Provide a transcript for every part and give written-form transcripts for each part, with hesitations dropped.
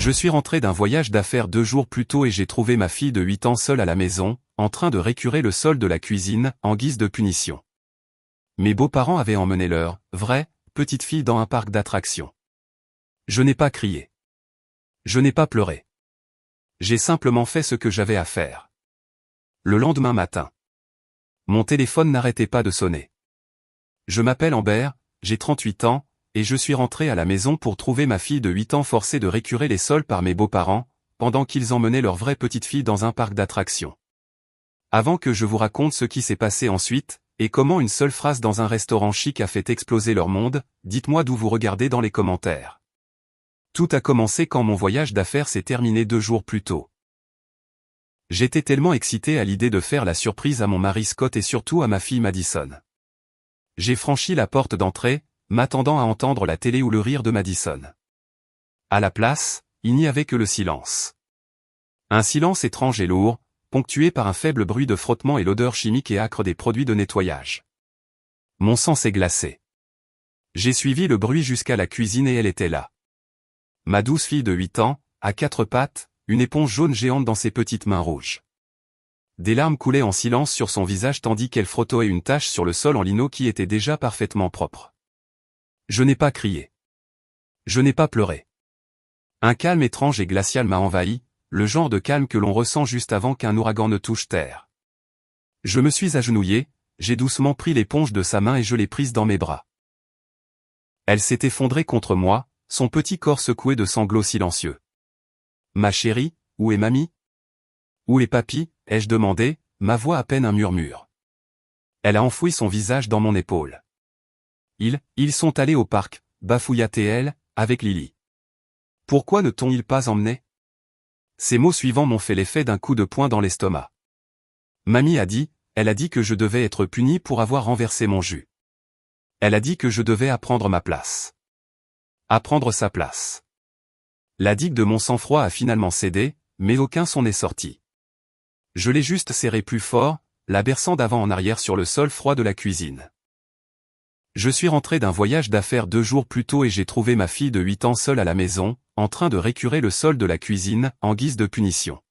Je suis rentré d'un voyage d'affaires 2 jours plus tôt et j'ai trouvé ma fille de 8 ans seule à la maison, en train de récurer le sol de la cuisine, en guise de punition. Mes beaux-parents avaient emmené leur vraie petite fille dans un parc d'attractions. Je n'ai pas crié. Je n'ai pas pleuré. J'ai simplement fait ce que j'avais à faire. Le lendemain matin, mon téléphone n'arrêtait pas de sonner. Je m'appelle Amber, j'ai 38 ans, et je suis rentré à la maison pour trouver ma fille de 8 ans forcée de récurer les sols par mes beaux-parents, pendant qu'ils emmenaient leur vraie petite fille dans un parc d'attractions. Avant que je vous raconte ce qui s'est passé ensuite, et comment une seule phrase dans un restaurant chic a fait exploser leur monde, dites-moi d'où vous regardez dans les commentaires. Tout a commencé quand mon voyage d'affaires s'est terminé 2 jours plus tôt. J'étais tellement excité à l'idée de faire la surprise à mon mari Scott et surtout à ma fille Madison. J'ai franchi la porte d'entrée, m'attendant à entendre la télé ou le rire de Madison. À la place, il n'y avait que le silence. Un silence étrange et lourd, ponctué par un faible bruit de frottement et l'odeur chimique et âcre des produits de nettoyage. Mon sang s'est glacé. J'ai suivi le bruit jusqu'à la cuisine et elle était là. Ma douce fille de 8 ans, à 4 pattes, une éponge jaune géante dans ses petites mains rouges. Des larmes coulaient en silence sur son visage tandis qu'elle frottait une tache sur le sol en lino qui était déjà parfaitement propre. Je n'ai pas crié. Je n'ai pas pleuré. Un calme étrange et glacial m'a envahi, le genre de calme que l'on ressent juste avant qu'un ouragan ne touche terre. Je me suis agenouillé, j'ai doucement pris l'éponge de sa main et je l'ai prise dans mes bras. Elle s'est effondrée contre moi, son petit corps secoué de sanglots silencieux. Ma chérie, où est mamie? Où est papy? Ai-je demandé, ma voix à peine un murmure. Elle a enfoui son visage dans mon épaule. Ils sont allés au parc, bafouilla-t-elle, avec Lily. Pourquoi ne t'ont-ils pas emmené? Ces mots suivants m'ont fait l'effet d'un coup de poing dans l'estomac. Mamie elle a dit que je devais être puni pour avoir renversé mon jus. Elle a dit que je devais apprendre ma place. Apprendre sa place. La digue de mon sang-froid a finalement cédé, mais aucun son n'est sorti. Je l'ai juste serré plus fort, la berçant d'avant en arrière sur le sol froid de la cuisine. Je suis rentré d'un voyage d'affaires 2 jours plus tôt et j'ai trouvé ma fille de 8 ans seule à la maison, en train de récurer le sol de la cuisine, en guise de punition.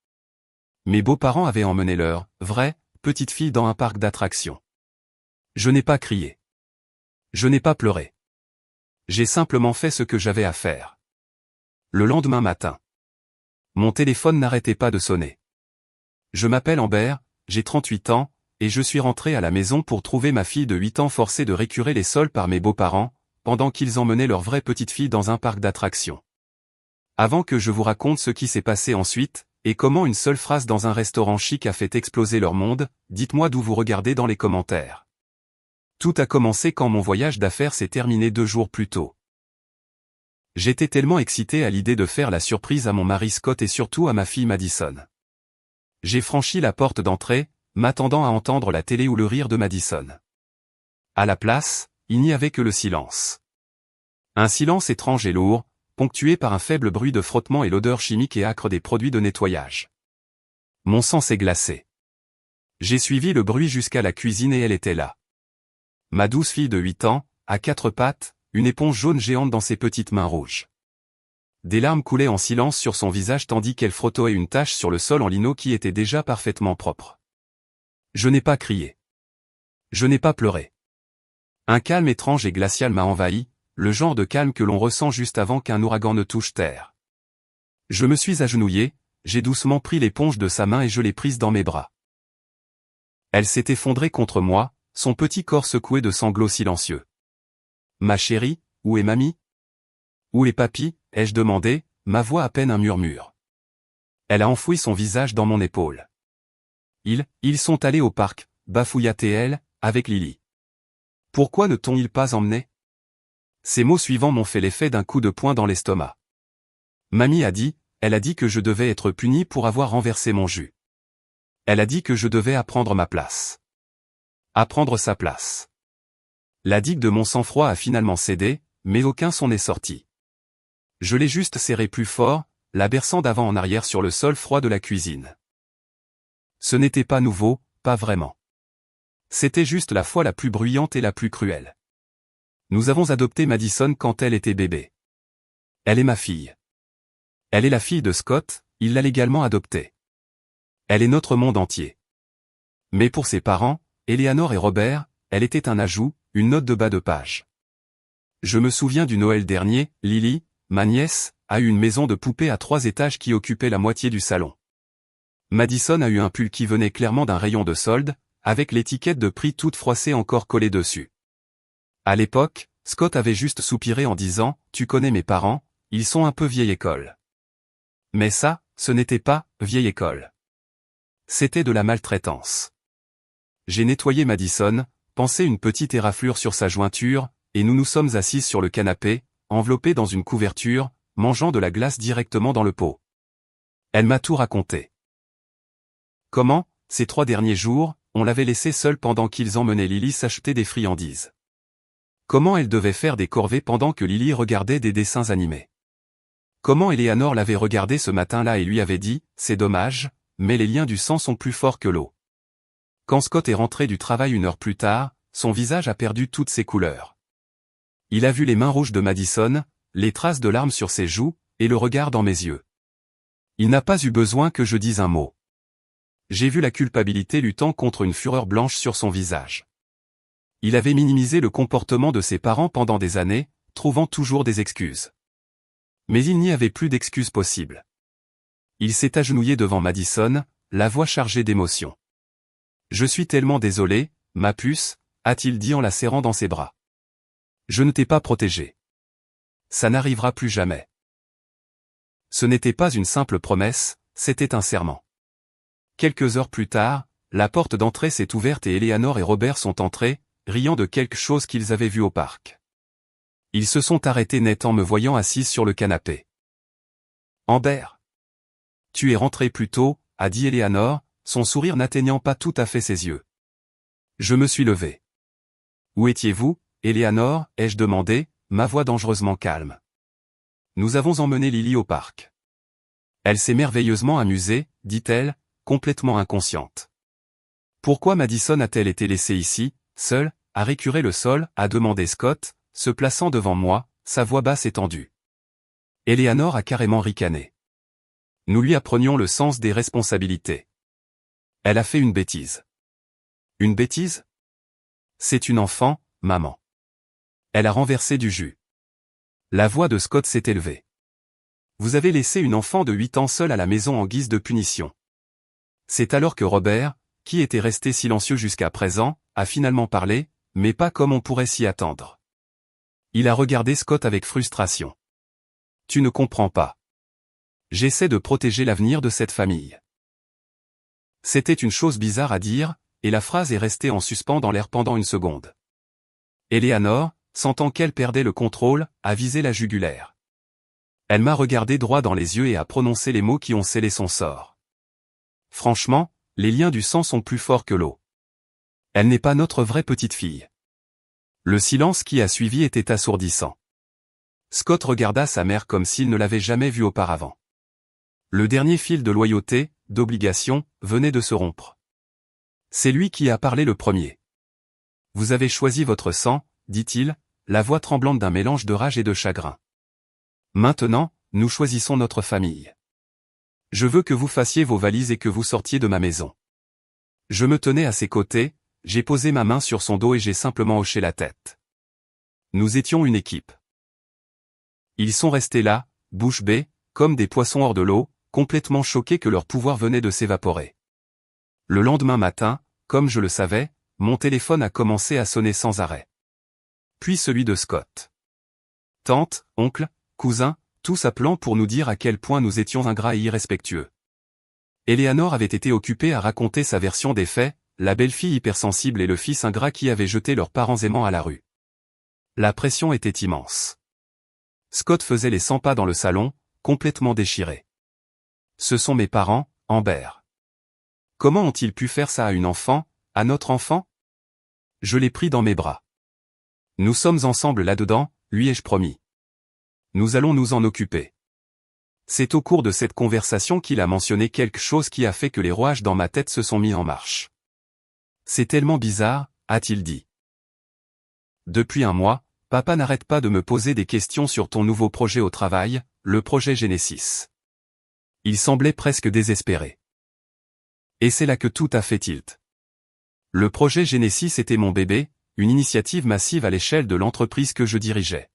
Mes beaux-parents avaient emmené leur vraie petite fille dans un parc d'attractions. Je n'ai pas crié. Je n'ai pas pleuré. J'ai simplement fait ce que j'avais à faire. Le lendemain matin, mon téléphone n'arrêtait pas de sonner. Je m'appelle Amber, j'ai 38 ans, et je suis rentré à la maison pour trouver ma fille de 8 ans forcée de récurer les sols par mes beaux-parents, pendant qu'ils emmenaient leur vraie petite fille dans un parc d'attractions. Avant que je vous raconte ce qui s'est passé ensuite, et comment une seule phrase dans un restaurant chic a fait exploser leur monde, dites-moi d'où vous regardez dans les commentaires. Tout a commencé quand mon voyage d'affaires s'est terminé 2 jours plus tôt. J'étais tellement excité à l'idée de faire la surprise à mon mari Scott et surtout à ma fille Madison. J'ai franchi la porte d'entrée, m'attendant à entendre la télé ou le rire de Madison. À la place, il n'y avait que le silence. Un silence étrange et lourd, ponctué par un faible bruit de frottement et l'odeur chimique et âcre des produits de nettoyage. Mon sang s'est glacé. J'ai suivi le bruit jusqu'à la cuisine et elle était là. Ma douce fille de 8 ans, à 4 pattes, une éponge jaune géante dans ses petites mains rouges. Des larmes coulaient en silence sur son visage tandis qu'elle frottait une tache sur le sol en lino qui était déjà parfaitement propre. Je n'ai pas crié. Je n'ai pas pleuré. Un calme étrange et glacial m'a envahi, le genre de calme que l'on ressent juste avant qu'un ouragan ne touche terre. Je me suis agenouillé, j'ai doucement pris l'éponge de sa main et je l'ai prise dans mes bras. Elle s'est effondrée contre moi, son petit corps secoué de sanglots silencieux. Ma chérie, où est mamie? Où est papy? Ai-je demandé, ma voix à peine un murmure. Elle a enfoui son visage dans mon épaule. Ils sont allés au parc, bafouilla-t-elle, avec Lily. Pourquoi ne t'ont-ils pas emmené? Ces mots suivants m'ont fait l'effet d'un coup de poing dans l'estomac. Mamie elle a dit que je devais être puni pour avoir renversé mon jus. Elle a dit que je devais apprendre ma place. Apprendre sa place. La digue de mon sang-froid a finalement cédé, mais aucun son n'est sorti. Je l'ai juste serré plus fort, la berçant d'avant en arrière sur le sol froid de la cuisine. Ce n'était pas nouveau, pas vraiment. C'était juste la fois la plus bruyante et la plus cruelle. Nous avons adopté Madison quand elle était bébé. Elle est ma fille. Elle est la fille de Scott, il l'a légalement adoptée. Elle est notre monde entier. Mais pour ses parents, Eleanor et Robert, elle était un ajout, une note de bas de page. Je me souviens du Noël dernier, Lily, ma nièce, a eu une maison de poupée à 3 étages qui occupait la moitié du salon. Madison a eu un pull qui venait clairement d'un rayon de solde, avec l'étiquette de prix toute froissée encore collée dessus. À l'époque, Scott avait juste soupiré en disant « Tu connais mes parents, ils sont un peu vieille école. » Mais ça, ce n'était pas « vieille école ». C'était de la maltraitance. J'ai nettoyé Madison, pensé une petite éraflure sur sa jointure, et nous nous sommes assises sur le canapé, enveloppés dans une couverture, mangeant de la glace directement dans le pot. Elle m'a tout raconté. Comment, ces 3 derniers jours, on l'avait laissée seule pendant qu'ils emmenaient Lily s'acheter des friandises. Comment elle devait faire des corvées pendant que Lily regardait des dessins animés. Comment Eleanor l'avait regardé ce matin-là et lui avait dit « C'est dommage, mais les liens du sang sont plus forts que l'eau ». Quand Scott est rentré du travail 1 heure plus tard, son visage a perdu toutes ses couleurs. Il a vu les mains rouges de Madison, les traces de larmes sur ses joues, et le regard dans mes yeux. Il n'a pas eu besoin que je dise un mot. J'ai vu la culpabilité luttant contre une fureur blanche sur son visage. Il avait minimisé le comportement de ses parents pendant des années, trouvant toujours des excuses. Mais il n'y avait plus d'excuses possibles. Il s'est agenouillé devant Madison, la voix chargée d'émotion. « Je suis tellement désolé, ma puce », a-t-il dit en la serrant dans ses bras. « Je ne t'ai pas protégée. Ça n'arrivera plus jamais. » Ce n'était pas une simple promesse, c'était un serment. Quelques heures plus tard, la porte d'entrée s'est ouverte et Eleanor et Robert sont entrés, riant de quelque chose qu'ils avaient vu au parc. Ils se sont arrêtés net en me voyant assise sur le canapé. « Amber. Tu es rentré plus tôt », a dit Eleanor, son sourire n'atteignant pas tout à fait ses yeux. Je me suis levé. « Où étiez-vous, Eleanor » ai-je demandé, ma voix dangereusement calme. « Nous avons emmené Lily au parc. » Elle s'est merveilleusement amusée, dit-elle, complètement inconsciente. « Pourquoi Madison a-t-elle été laissée ici, seule, à récurer le sol » a demandé Scott, se plaçant devant moi, sa voix basse et tendue. Eleanor a carrément ricané. Nous lui apprenions le sens des responsabilités. Elle a fait une bêtise. Une bêtise ? C'est une enfant, maman. Elle a renversé du jus. La voix de Scott s'est élevée. Vous avez laissé une enfant de 8 ans seule à la maison en guise de punition. C'est alors que Robert, qui était resté silencieux jusqu'à présent, a finalement parlé, mais pas comme on pourrait s'y attendre. Il a regardé Scott avec frustration. Tu ne comprends pas. J'essaie de protéger l'avenir de cette famille. C'était une chose bizarre à dire, et la phrase est restée en suspens dans l'air pendant une seconde. Eleanor, sentant qu'elle perdait le contrôle, a visé la jugulaire. Elle m'a regardé droit dans les yeux et a prononcé les mots qui ont scellé son sort. Franchement, les liens du sang sont plus forts que l'eau. Elle n'est pas notre vraie petite fille. Le silence qui a suivi était assourdissant. Scott regarda sa mère comme s'il ne l'avait jamais vue auparavant. Le dernier fil de loyauté, d'obligation, venait de se rompre. C'est lui qui a parlé le premier. Vous avez choisi votre sang, dit-il, la voix tremblante d'un mélange de rage et de chagrin. Maintenant, nous choisissons notre famille. Je veux que vous fassiez vos valises et que vous sortiez de ma maison. Je me tenais à ses côtés, j'ai posé ma main sur son dos et j'ai simplement hoché la tête. Nous étions une équipe. Ils sont restés là, bouche bée, comme des poissons hors de l'eau, complètement choqués que leur pouvoir venait de s'évaporer. Le lendemain matin, comme je le savais, mon téléphone a commencé à sonner sans arrêt. Puis celui de Scott. Tante, oncle, cousin, tous appelant pour nous dire à quel point nous étions ingrats et irrespectueux. Eleanor avait été occupée à raconter sa version des faits, la belle-fille hypersensible et le fils ingrat qui avaient jeté leurs parents aimants à la rue. La pression était immense. Scott faisait les 100 pas dans le salon, complètement déchiré. Ce sont mes parents, Amber. Comment ont-ils pu faire ça à une enfant, à notre enfant? Je l'ai pris dans mes bras. Nous sommes ensemble là-dedans, lui ai-je promis. Nous allons nous en occuper. C'est au cours de cette conversation qu'il a mentionné quelque chose qui a fait que les rouages dans ma tête se sont mis en marche. C'est tellement bizarre, a-t-il dit. Depuis un mois, papa n'arrête pas de me poser des questions sur ton nouveau projet au travail, le projet Genesis. Il semblait presque désespéré. Et c'est là que tout a fait tilt. Le projet Genesis était mon bébé, une initiative massive à l'échelle de l'entreprise que je dirigeais.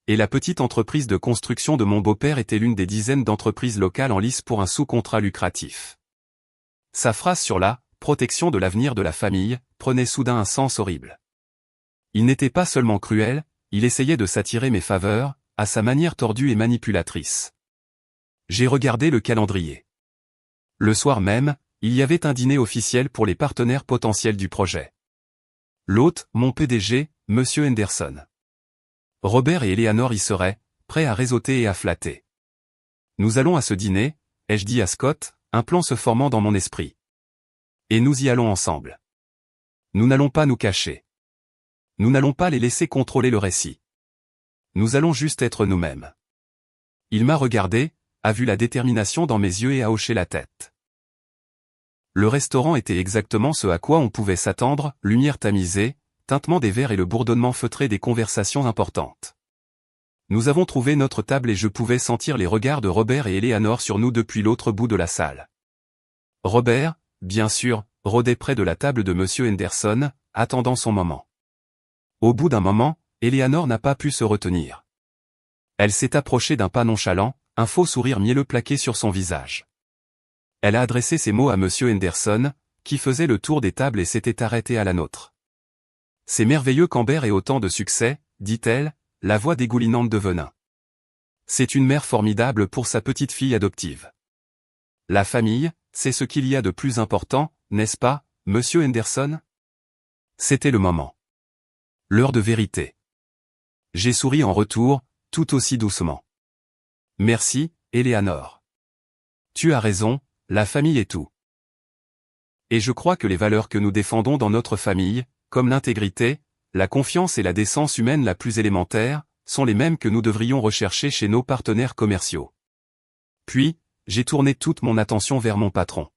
Et la petite entreprise de construction de mon beau-père était l'une des dizaines d'entreprises locales en lice pour un sous-contrat lucratif. Sa phrase sur la « protection de l'avenir de la famille » prenait soudain un sens horrible. Il n'était pas seulement cruel, il essayait de s'attirer mes faveurs, à sa manière tordue et manipulatrice. J'ai regardé le calendrier. Le soir même, il y avait un dîner officiel pour les partenaires potentiels du projet. L'hôte, mon PDG, Monsieur Henderson. Robert et Eleanor y seraient, prêts à réseauter et à flatter. Nous allons à ce dîner, ai-je dit à Scott, un plan se formant dans mon esprit. Et nous y allons ensemble. Nous n'allons pas nous cacher. Nous n'allons pas les laisser contrôler le récit. Nous allons juste être nous-mêmes. Il m'a regardé, a vu la détermination dans mes yeux et a hoché la tête. Le restaurant était exactement ce à quoi on pouvait s'attendre, lumière tamisée, tintement des verres et le bourdonnement feutré des conversations importantes. Nous avons trouvé notre table et je pouvais sentir les regards de Robert et Eleanor sur nous depuis l'autre bout de la salle. Robert, bien sûr, rôdait près de la table de Monsieur Henderson, attendant son moment. Au bout d'un moment, Eleanor n'a pas pu se retenir. Elle s'est approchée d'un pas nonchalant, un faux sourire mielleux plaqué sur son visage. Elle a adressé ces mots à Monsieur Henderson, qui faisait le tour des tables et s'était arrêté à la nôtre. « C'est merveilleux qu'Amber ait autant de succès, dit-elle, la voix dégoulinante de venin. C'est une mère formidable pour sa petite fille adoptive. La famille, c'est ce qu'il y a de plus important, n'est-ce pas, Monsieur Henderson ?» C'était le moment. L'heure de vérité. J'ai souri en retour, tout aussi doucement. « Merci, Eleanor. Tu as raison, la famille est tout. Et je crois que les valeurs que nous défendons dans notre famille, comme l'intégrité, la confiance et la décence humaine la plus élémentaire, sont les mêmes que nous devrions rechercher chez nos partenaires commerciaux. » Puis, j'ai tourné toute mon attention vers mon patron.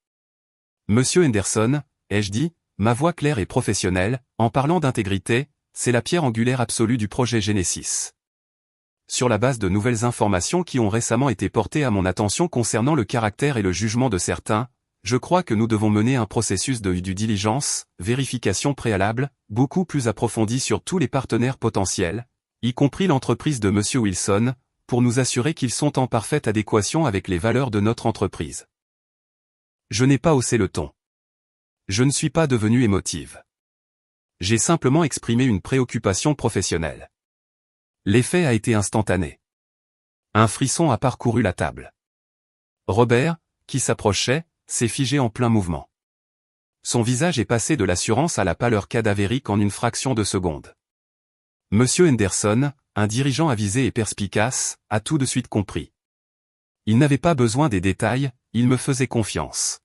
« Monsieur Henderson, ai-je dit, ma voix claire et professionnelle, en parlant d'intégrité, c'est la pierre angulaire absolue du projet Genesis. Sur la base de nouvelles informations qui ont récemment été portées à mon attention concernant le caractère et le jugement de certains, je crois que nous devons mener un processus de due diligence, vérification préalable, beaucoup plus approfondi sur tous les partenaires potentiels, y compris l'entreprise de Monsieur Wilson, pour nous assurer qu'ils sont en parfaite adéquation avec les valeurs de notre entreprise. » Je n'ai pas haussé le ton. Je ne suis pas devenue émotive. J'ai simplement exprimé une préoccupation professionnelle. L'effet a été instantané. Un frisson a parcouru la table. Robert, qui s'approchait, s'est figé en plein mouvement. Son visage est passé de l'assurance à la pâleur cadavérique en une fraction de seconde. Monsieur Henderson, un dirigeant avisé et perspicace, a tout de suite compris. Il n'avait pas besoin des détails, il me faisait confiance.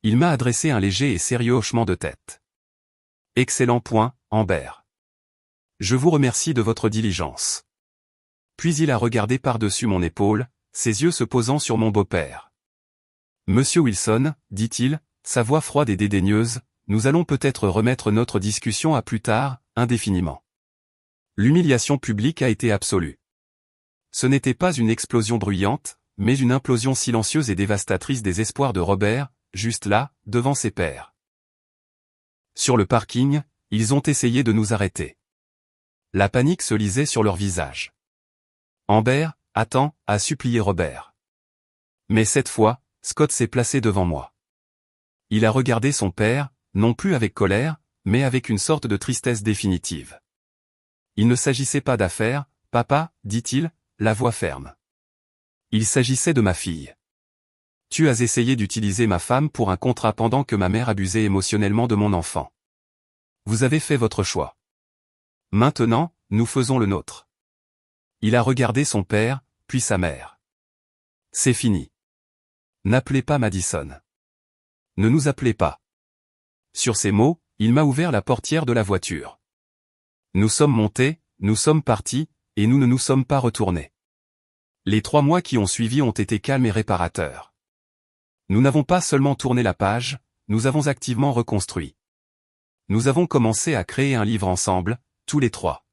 Il m'a adressé un léger et sérieux hochement de tête. « Excellent point, Amber. Je vous remercie de votre diligence. » Puis il a regardé par-dessus mon épaule, ses yeux se posant sur mon beau-père. « Monsieur Wilson, dit-il, sa voix froide et dédaigneuse, nous allons peut-être remettre notre discussion à plus tard, indéfiniment. » L'humiliation publique a été absolue. Ce n'était pas une explosion bruyante, mais une implosion silencieuse et dévastatrice des espoirs de Robert, juste là, devant ses pairs. Sur le parking, ils ont essayé de nous arrêter. La panique se lisait sur leurs visages. « Amber, attends » a supplié Robert. Mais cette fois, Scott s'est placé devant moi. Il a regardé son père, non plus avec colère, mais avec une sorte de tristesse définitive. Il ne s'agissait pas d'affaires, papa, dit-il, la voix ferme. Il s'agissait de ma fille. Tu as essayé d'utiliser ma femme pour un contrat pendant que ma mère abusait émotionnellement de mon enfant. Vous avez fait votre choix. Maintenant, nous faisons le nôtre. Il a regardé son père, puis sa mère. C'est fini. N'appelez pas Madison. Ne nous appelez pas. Sur ces mots, il m'a ouvert la portière de la voiture. Nous sommes montés, nous sommes partis, et nous ne nous sommes pas retournés. Les 3 mois qui ont suivi ont été calmes et réparateurs. Nous n'avons pas seulement tourné la page, nous avons activement reconstruit. Nous avons commencé à créer un livre ensemble, tous les 3.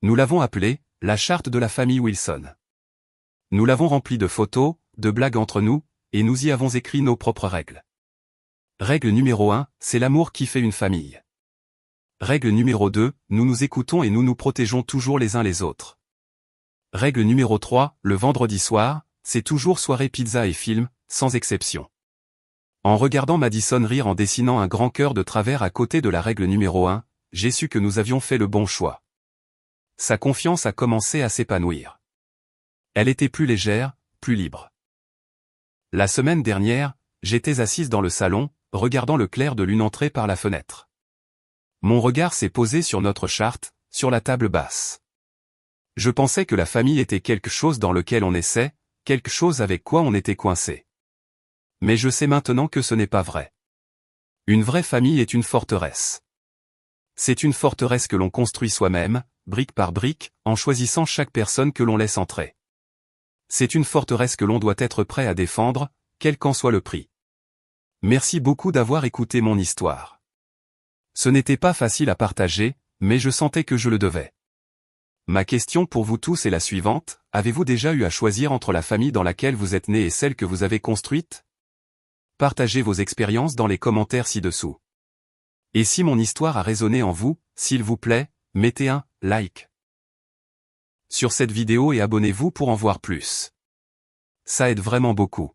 Nous l'avons appelé « La charte de la famille Wilson ». Nous l'avons rempli de photos, de blagues entre nous, et nous y avons écrit nos propres règles. Règle numéro 1, c'est l'amour qui fait une famille. Règle numéro 2, nous nous écoutons et nous nous protégeons toujours les uns les autres. Règle numéro 3, le vendredi soir, c'est toujours soirée pizza et film, sans exception. En regardant Madison rire en dessinant un grand cœur de travers à côté de la règle numéro 1, j'ai su que nous avions fait le bon choix. Sa confiance a commencé à s'épanouir. Elle était plus légère, plus libre. La semaine dernière, j'étais assise dans le salon, regardant le clair de lune entrer par la fenêtre. Mon regard s'est posé sur notre charte, sur la table basse. Je pensais que la famille était quelque chose dans lequel on essaie, quelque chose avec quoi on était coincé. Mais je sais maintenant que ce n'est pas vrai. Une vraie famille est une forteresse. C'est une forteresse que l'on construit soi-même, brique par brique, en choisissant chaque personne que l'on laisse entrer. C'est une forteresse que l'on doit être prêt à défendre, quel qu'en soit le prix. Merci beaucoup d'avoir écouté mon histoire. Ce n'était pas facile à partager, mais je sentais que je le devais. Ma question pour vous tous est la suivante, avez-vous déjà eu à choisir entre la famille dans laquelle vous êtes né et celle que vous avez construite? Partagez vos expériences dans les commentaires ci-dessous. Et si mon histoire a résonné en vous, s'il vous plaît, mettez un like sur cette vidéo et abonnez-vous pour en voir plus. Ça aide vraiment beaucoup.